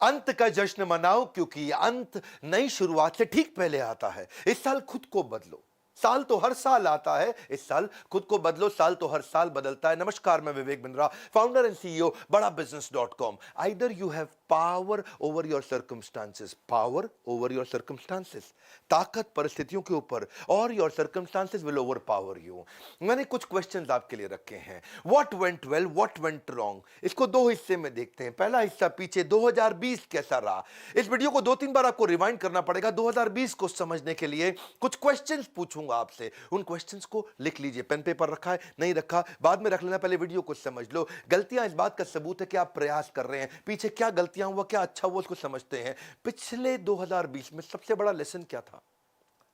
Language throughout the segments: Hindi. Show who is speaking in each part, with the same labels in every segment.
Speaker 1: अंत का जश्न मनाओ क्योंकि अंत नई शुरुआत से ठीक पहले आता है। इस साल खुद को बदलो। साल तो हर साल आता है, इस साल खुद को बदलो। साल तो हर साल बदलता है। नमस्कार, मैं Vivek Bindra, founder and CEO बड़ा business .com। Either you have power over your circumstances, power over your circumstances, ताकत परिस्थितियों के ऊपर, और your circumstances will over power you. मैंने कुछ क्वेश्चंस आपके लिए रखे हैं। What went well, what went wrong, इसको दो हिस्से में देखते हैं। पहला हिस्सा पीछे 2020 कैसा रहा। इस वीडियो को 2-3 बार आपको रिवाइंड करना पड़ेगा 2020 को समझने के लिए। कुछ क्वेश्चंस पूछूंगा आपसे, उन क्वेश्चंस को लिख लीजिए। पेन पेपर रखा है, नहीं रखा बाद में रख लेना, पहले वीडियो को समझ लो। गलतियां इस बात का सबूत है कि आप प्रयास कर रहे हैं। पीछे क्या गलतियां हुआ, क्या अच्छा हुआ, उसको समझते हैं। पिछले 2020 में सबसे बड़ा लेसन क्या था,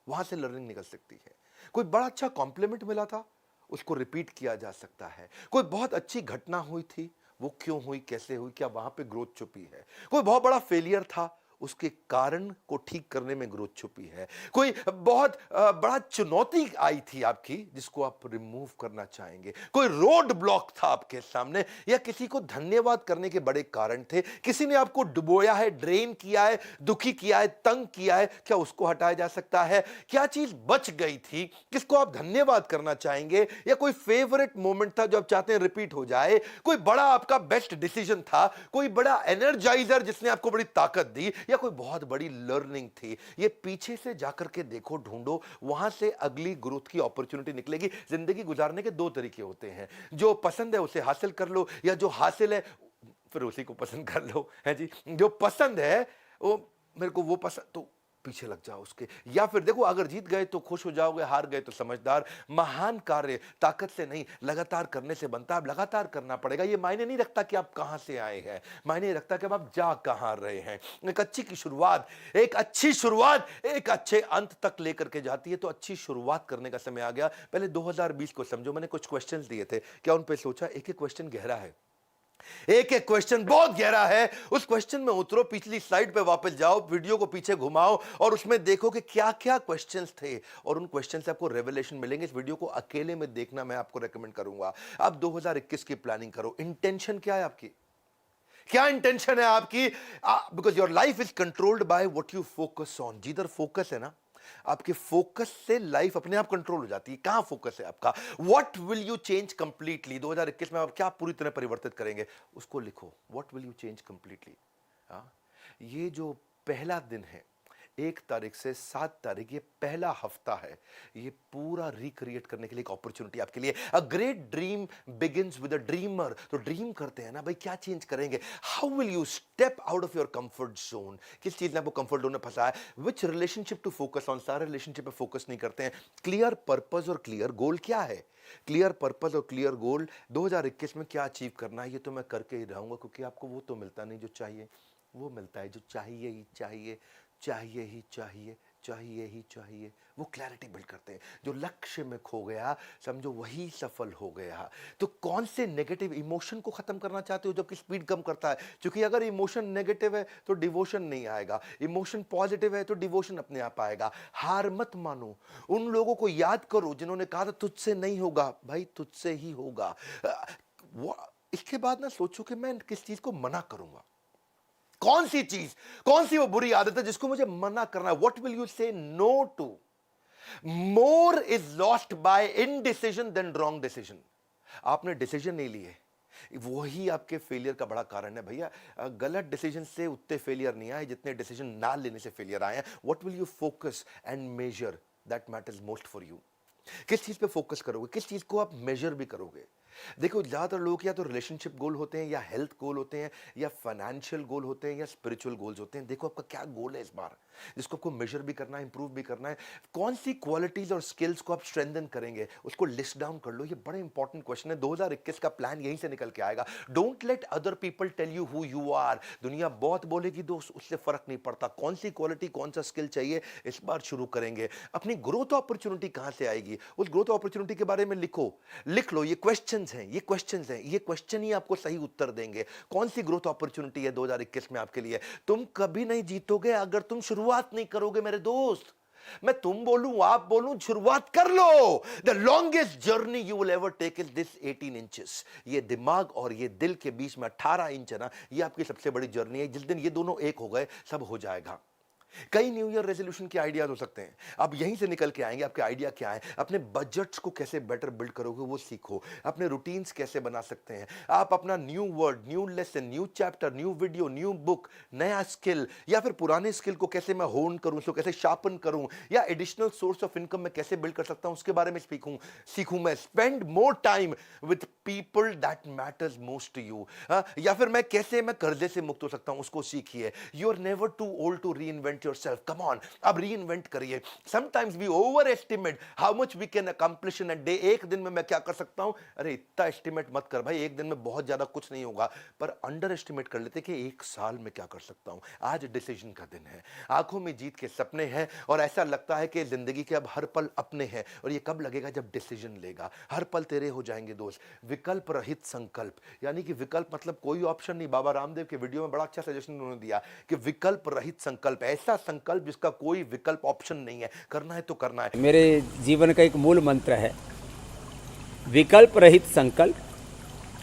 Speaker 1: वहां से लर्निंग निकल सकती है। कोई बड़ा अच्छा कॉम्प्लीमेंट मिला था, उसको रिपीट किया जा सकता है। कोई बहुत अच्छी घटना हुई थी, वो क्यों हुई, कैसे हुई, क्या वहां पे ग्रोथ छुपी है। कोई बहुत बड़ा फेलियर था, उसके कारण को ठीक करने में ग्रोथ छुपी है। कोई बहुत बड़ा चुनौती आई थी आपकी, जिसको आप रिमूव करना चाहेंगे। कोई रोड ब्लॉक था आपके सामने, या किसी को धन्यवाद करने के बड़े कारण थे। किसी ने आपको डुबोया है, ड्रेन किया है, दुखी किया है, तंग किया है, क्या उसको हटाया जा सकता है। क्या चीज बच गई थी, किसको आप धन्यवाद करना चाहेंगे। या कोई फेवरेट मोमेंट था जो आप चाहते हैं रिपीट हो जाए। कोई बड़ा आपका बेस्ट डिसीजन था, कोई बड़ा एनर्जाइजर जिसने आपको बड़ी ताकत दी, या कोई बहुत बड़ी लर्निंग थी। ये पीछे से जाकर के देखो, ढूंढो, वहां से अगली ग्रोथ की अपॉर्चुनिटी निकलेगी। जिंदगी गुजारने के दो तरीके होते हैं, जो पसंद है उसे हासिल कर लो, या जो हासिल है फिर उसी को पसंद कर लो, है जी। जो पसंद है वो, मेरे को वो पसंद, तो पीछे लग जाओ उसके। या फिर देखो, अगर जीत गए तो खुश हो जाओगे, हार गए तो समझदार। महान कार्य ताकत से नहीं, लगातार करने से बनता है। अब लगातार करना पड़ेगा। ये मायने नहीं रखता कि आप कहां से आए हैं, मायने रखता कि अब आप जा कहां रहे हैं। एक अच्छी की शुरुआत, एक अच्छी शुरुआत एक अच्छे अंत तक लेकर के जाती है। तो अच्छी शुरुआत करने का समय आ गया। पहले 2020 को समझो। मैंने कुछ क्वेश्चंस दिए थे, क्या उन पे सोचा। एक एक क्वेश्चन गहरा है, एक एक क्वेश्चन बहुत गहरा है। उस क्वेश्चन में उतरो, पिछली स्लाइड पे वापस जाओ, वीडियो को पीछे घुमाओ, और उसमें देखो कि क्या क्या क्वेश्चंस थे, और उन क्वेश्चन से आपको रेवलेशन मिलेंगे। इस वीडियो को अकेले में देखना मैं आपको रेकमेंड करूंगा। अब 2021 की प्लानिंग करो। इंटेंशन क्या है आपकी, क्या इंटेंशन है आपकी। Because your life is controlled by what you focus on. जिधर फोकस है ना, आपके फोकस से लाइफ अपने आप कंट्रोल हो जाती है। कहां फोकस है आपका। What will you change completely, 2021 में आप क्या पूरी तरह परिवर्तित करेंगे, उसको लिखो। What will you change completely. ये जो पहला दिन है, 1 तारीख से 7 तारीख, ये पहला हफ्ता है। ये पूरा रिक्रिएट करने के लिए एक अपॉर्चुनिटी आपके लिए। A great dream begins with a dreamer. तो ड्रीम करते हैं ना भाई, क्या चेंज करेंगे। How will you step out of your comfort zone. किस चीज ने आपको कंफर्ट जोन में फंसा है। विच रिलेशनशिप टू फोकस ऑन। सारे रिलेशनशिप पे फोकस नहीं करते हैं। क्लियर पर्पस और क्लियर गोल क्या है। क्लियर पर्पस और क्लियर गोल, 2021 में क्या अचीव करना है, ये तो मैं करके ही रहूंगा। क्योंकि आपको वो तो मिलता नहीं जो चाहिए, वो मिलता है जो चाहिए ही चाहिए, चाहिए ही चाहिए, चाहिए ही चाहिए। वो क्लैरिटी बिल्ड करते हैं। जो लक्ष्य में खो गया, समझो वही सफल हो गया। तो कौन से नेगेटिव इमोशन को खत्म करना चाहते हो जो कि स्पीड कम करता है। क्योंकि अगर इमोशन नेगेटिव है तो डिवोशन नहीं आएगा, इमोशन पॉजिटिव है तो डिवोशन अपने आप आएगा। हार मत मानो। उन लोगों को याद करो जिन्होंने कहा था तुझसे नहीं होगा, भाई तुझसे ही होगा। इसके बाद ना सोचो कि मैं किस चीज को मना करूंगा। कौन सी चीज, कौन सी वो बुरी आदत है जिसको मुझे मना करना है। What will you say no to. More is lost by indecision than wrong decision. आपने डिसीजन नहीं लिए, वही आपके फेलियर का बड़ा कारण है भैया। गलत डिसीजन से उतने फेलियर नहीं आए जितने डिसीजन ना लेने से फेलियर आए हैं। What will you focus and measure, that matters most for you. किस चीज पे फोकस करोगे, किस चीज को आप मेजर भी करोगे। देखो, ज्यादातर लोग या तो रिलेशनशिप गोल होते हैं, या हेल्थ गोल होते हैं, या फाइनेंशियल गोल होते हैं, या स्पिरिचुअल गोल्स होते हैं। देखो आपका क्या गोल है इस बार, जिसको आपको मेजर भी करना है, इंप्रूव भी करना है। कौन सी क्वालिटीज और स्किल्स को आप स्ट्रेंथन करेंगे, उसको लिस्ट डाउन कर लो। ये बड़े इंपॉर्टेंट क्वेश्चन है। 2021 का प्लान यहीं से निकल के आएगा। Don't let other people tell you who you are. दुनिया बहुत बोलेगी दोस्त, उससे फर्क नहीं पड़ता। कौन सी क्वालिटी, कौन सा स्किल चाहिए, इस बार शुरू करेंगे। अपनी ग्रोथ अपॉर्चुनिटी कहां से आएगी, उस ग्रोथ अपॉर्चुनिटी के बारे में लिखो, लिख लो। ये क्वेश्चंस हैं, ये क्वेश्चंस हैं, ये क्वेश्चन ही आपको सही उत्तर देंगे। कौन सी ग्रोथ अपॉर्चुनिटी है 2021 में आपके लिए। तुम कभी नहीं जीतोगे अगर तुम शुरुआत नहीं करोगे मेरे दोस्त। मैं तुम बोलूं आप बोलूं, शुरुआत कर लो। The longest journey you will ever take is this 18 inches. ये दिमाग और ये दिल के बीच में 18 इंच है ना, ये आपकी सबसे बड़ी जर्नी है। जिस दिन ये दोनों एक हो गए, सब हो जाएगा। कई न्यू ईयर रेजोल्यूशन के आइडियाज हो सकते हैं, आप यहीं से निकल के आएंगे। आपके आइडिया क्या है? अपने बजट्स को कैसे बेटर बिल्ड करोगे वो सीखो। अपने रूटीन्स कैसे बना सकते हैं आप? अपना new word, new lesson, new chapter, new video, new book, नया स्किल, या फिर पुराने स्किल को कैसे मैं होन करूं, उसको कैसे शार्पन करूं, या एडिशनल सोर्स ऑफ इनकम में कैसे बिल्ड कर सकता हूं, उसके बारे में सीखूं मैं। Spend more time with people that matters most to you. या फिर मैं कैसे मैं कर्जे से मुक्त हो सकता हूं, उसको सीखिए। You are never too old to reinvent yourself. Come on, अब रीइन्वेंट करिए। Sometimes we overestimate how much we can accomplish in a day. एक दिन में मैं क्या कर सकता हूं? अरे इतना एस्टिमेट मत कर भाई, एक दिन में बहुत ज्यादा कुछ नहीं होगा, पर अंडर एस्टिमेट कर लेते कि एक साल में क्या कर सकता हूं। आज डिसीजन का दिन है, आंखों में जीत के सपने हैं, और ऐसा लगता है कि जिंदगी के अब हर पल अपने हैं। और ये कब लगेगा? जब डिसीजन लेगा। हर पल तेरे हो जाएंगे दोस्त। विकल्प रहित संकल्प, यानी कि विकल्प मतलब कोई ऑप्शन नहीं। बाबा रामदेव के वीडियो में बड़ा अच्छा सजेशन उन्होंने दिया कि विकल्प रहित संकल्प, ऐसा संकल्प जिसका कोई विकल्प ऑप्शन नहीं है। करना है तो करना है।
Speaker 2: मेरे जीवन का एक मूल मंत्र है, विकल्प रहित संकल्प,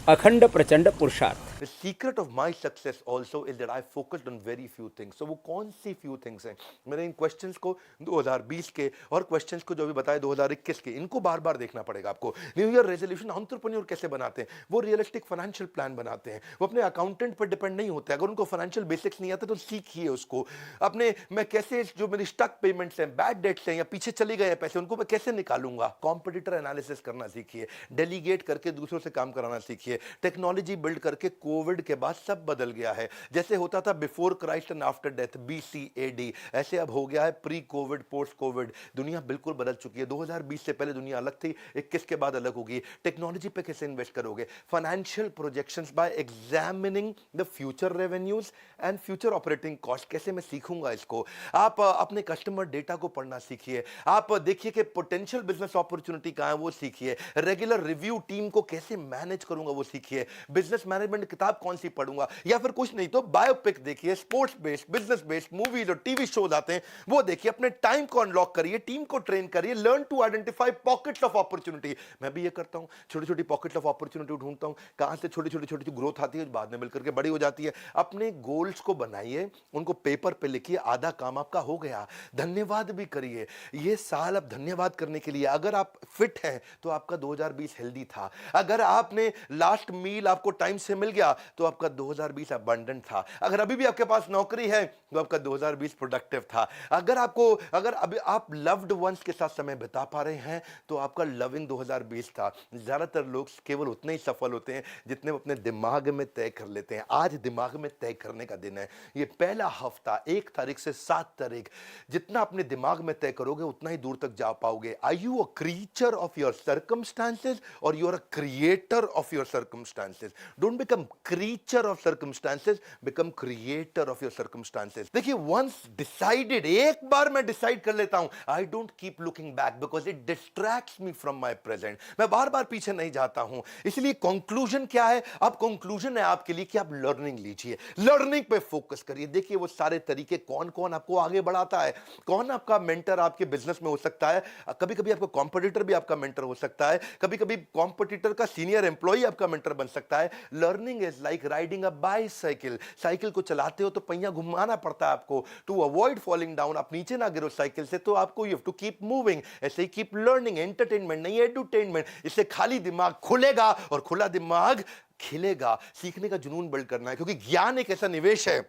Speaker 2: अखंड प्रचंड पुरुषार्थ।
Speaker 1: The secret of my success also is that I focused on very few things. So वो कौन सी few things हैं? मैंने इन क्वेश्चंस को 2020 के और क्वेश्चंस को जो भी बताए 2021 के, इनको बार बार देखना पड़ेगा आपको। न्यू ईयर रेजोल्यूशन एंटरप्रेन्योर कैसे बनाते हैं? वो रियलिस्टिक फाइनेंशियल प्लान बनाते हैं। वो अपने अकाउंटेंट पर डिपेंड नहीं होते। अगर उनको फाइनेंशियल बेसिक्स नहीं आता तो सीखिए उसको। अपने मैं कैसे जो मेरी स्टक पेमेंट्स हैं, बैड डेट्स हैं, या पीछे चले गए पैसे, उनको मैं कैसे निकालूंगा। कॉम्पिटिटर एनालिसिस करना सीखिए। डेलीगेट करके दूसरों से काम कराना सीखिए। टेक्नोलॉजी बिल्ड करके कोविड के बाद सब बदल गया है। जैसे होता था before Christ and after death, BC-AD, ऐसे अब हो गया है प्री कोविड, पोस्ट कोविड। दुनिया बिल्कुल बदल चुकी है। 2020 से पहले दुनिया अलग थी, 21 के बाद अलग होगी। टेक्नोलॉजी पे कैसे इन्वेस्ट करोगे? Financial projections bye examining the future revenues and future operating cost. कैसे मैं सीखूंगा इसको? आप अपने कस्टमर डेटा को पढ़ना सीखिए। आप देखिए कि पोटेंशियल बिजनेस अपॉर्चुनिटी कहां है, वो सीखिए। रेगुलर रिव्यू टीम को कैसे मैनेज करूंगा, वो सीखिए। बिजनेस मैनेजमेंट किताब कौन सी पढ़ूंगा, या फिर कुछ नहीं तो बायोपिक देखिए। Sports based, business based movies और टीवी शोज आते हैं, वो देखिए। अपने टाइम को अनलॉक करिए, टीम को ट्रेन करिए। Learn to identify pockets of opportunity. मैं भी ये करता हूं, छोटी छोटी पॉकेट्स ऑफ अपॉर्चुनिटी ढूंढता हूं, कहां से छोटी छोटी छोटी ग्रोथ आती है, बाद में मिलकर के बड़ी हो जाती है। अपने गोल्स को बनाइए, उनको पेपर पे लिखिए। आधा काम आपका हो गया। धन्यवाद भी करिए। ये साल अब धन्यवाद करने के लिए। अगर आप फिट हैं तो आपका 2020 हेल्दी था। अगर आपने लास्ट मील आपको टाइम से मिल गया तो आपका 2020 अबंडेंट था। अगर अभी भी आपके पास नौकरी है तो आपका 2020 प्रोडक्टिव था। अगर अभी आप लव्ड वंस के साथ समय बिता पा रहे हैं तो आपका लविंग 2020 था। ज्यादातर लोग केवल उतने ही सफल होते हैं जितने वो अपने दिमाग में तय कर लेते हैं। आज दिमाग में तय करने का दिन है। ये पहला हफ्ता 1 तारीख से 7 तारीख, जितना अपने दिमाग में तय करोगे उतना ही दूर तक जा पाओगे। Are you a creature of your circumstances और you are a creator of your circumstances? Don't become creature of circumstances, become creator of your circumstances. देखिए, once decided, एक बार मैं डिसाइड कर लेता हूं, I don't keep looking back because it distracts me from my present. मैं बार बार पीछे नहीं जाता हूं। इसलिए कंक्लूजन क्या है? अब कंक्लूजन है आपके लिए कि आप लर्निंग लीजिए, लर्निंग पे फोकस करिए। देखिए वो सारे तरीके कौन कौन आपको आगे बढ़ाता है, कौन आपका मेंटर आपके बिजनेस में हो सकता है। कभी कभी आपका कॉम्पिटिटर भी आपका मेंटर हो सकता है, कभी कभी कॉम्पिटिटर का सीनियर एम्प्लॉय आपका मेंटर बन सकता है। Learning is like riding a bicycle. Cycle को चलाते हो तो पहिया घुमाना पड़ता है आपको, टू अवॉइड फॉलिंग डाउन। आप नीचे ना गिरो साइकिल से, तो आपको you have to keep moving. ऐसे ही कीप लर्निंग। एंटरटेनमेंट नहीं, एडुटेनमेंट। इससे खाली दिमाग खुलेगा और खुला दिमाग खिलेगा। सीखने का जुनून बिल्ड करना है, क्योंकि ज्ञान एक ऐसा निवेश है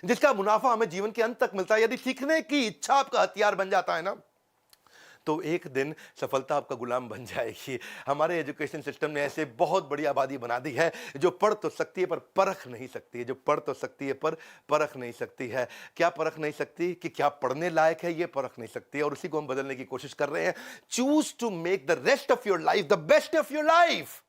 Speaker 1: जिसका मुनाफा हमें जीवन के अंत तक मिलता है। यदि सीखने की इच्छा आपका हथियार बन जाता है ना, तो एक दिन सफलता आपका गुलाम बन जाएगी। हमारे एजुकेशन सिस्टम ने ऐसे बहुत बड़ी आबादी बना दी है जो पढ़ तो सकती है पर परख नहीं सकती है, जो पढ़ तो सकती है पर परख नहीं सकती है। क्या परख नहीं सकती? कि क्या पढ़ने लायक है, ये परख नहीं सकती है। और उसी को हम बदलने की कोशिश कर रहे हैं। Choose to make the rest of your life the best of your life.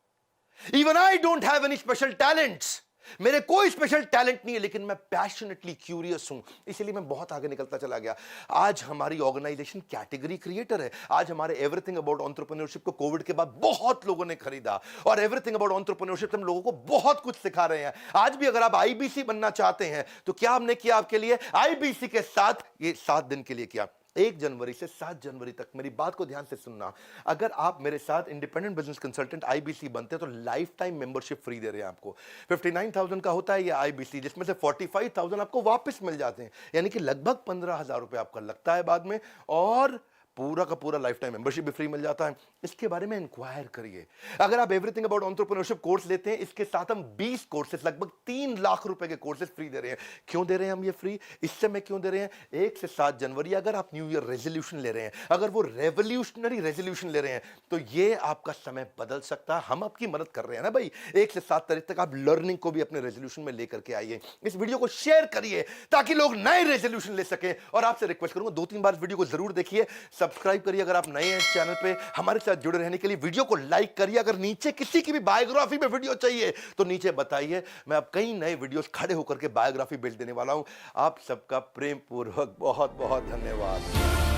Speaker 1: Even I don't have any special talents. मेरे कोई स्पेशल टैलेंट नहीं है, लेकिन मैं पैशनेटली क्यूरियस हूं, इसलिए मैं बहुत आगे निकलता चला गया। आज हमारी ऑर्गेनाइजेशन कैटेगरी क्रिएटर है। आज हमारे एवरीथिंग अबाउट एंटरप्रेन्योरशिप को कोविड के बाद बहुत लोगों ने खरीदा, और एवरीथिंग अबाउट एंटरप्रेन्योरशिप हम लोगों को बहुत कुछ सिखा रहे हैं। आज भी अगर आप आईबीसी बनना चाहते हैं तो क्या हमने किया आपके लिए? आईबीसी के साथ ये 7 दिन के लिए किया। 1 जनवरी से 7 जनवरी तक मेरी बात को ध्यान से सुनना। अगर आप मेरे साथ इंडिपेंडेंट बिजनेस कंसल्टेंट आईबीसी बनते हैं तो लाइफ टाइम मेंबरशिप फ्री दे रहे हैं आपको। 59,000 का होता है ये आईबीसी, जिसमें से 45,000 आपको वापस मिल जाते हैं, यानी कि लगभग 15,000 रुपए आपका लगता है बाद में, और पूरा का पूरा लाइफ टाइम मेंबरशिप भी फ्री मिल जाता है। इसके बारे में इंक्वायर करिए। अगर आप एवरीथिंग अबाउट एंटरप्रेन्योरशिप कोर्स लेते हैं, इसके साथ हम 20 कोर्सेज, लगभग 3 लाख रुपए के कोर्सेज फ्री दे रहे हैं। क्यों दे रहे हैं हम ये फ्री? इस समय क्यों दे रहे हैं? 1 से 7 जनवरी अगर आप न्यू ईयर रेजोल्यूशन ले रहे हैं, अगर वो रेवोल्यूशनरी रेजोल्यूशन ले रहे हैं, तो ये आपका समय बदल सकता है। हम आपकी मदद कर रहे हैं ना भाई। 1 से 7 तारीख तक आप लर्निंग को भी अपने रेजोल्यूशन में लेकर के आइए। इस वीडियो को शेयर करिए ताकि लोग नए रेजोल्यूशन ले सकें। और आपसे रिक्वेस्ट करूंगा 2-3 बार इस वीडियो को जरूर देखिए, सब्सक्राइब करिए अगर आप नए हैं इस चैनल पे। हमारे साथ जुड़े रहने के लिए वीडियो को लाइक करिए। अगर नीचे किसी की भी बायोग्राफी में वीडियो चाहिए तो नीचे बताइए, मैं अब कई नए वीडियोस खड़े होकर के बायोग्राफी भेज देने वाला हूं। आप सबका प्रेम पूर्वक बहुत बहुत धन्यवाद।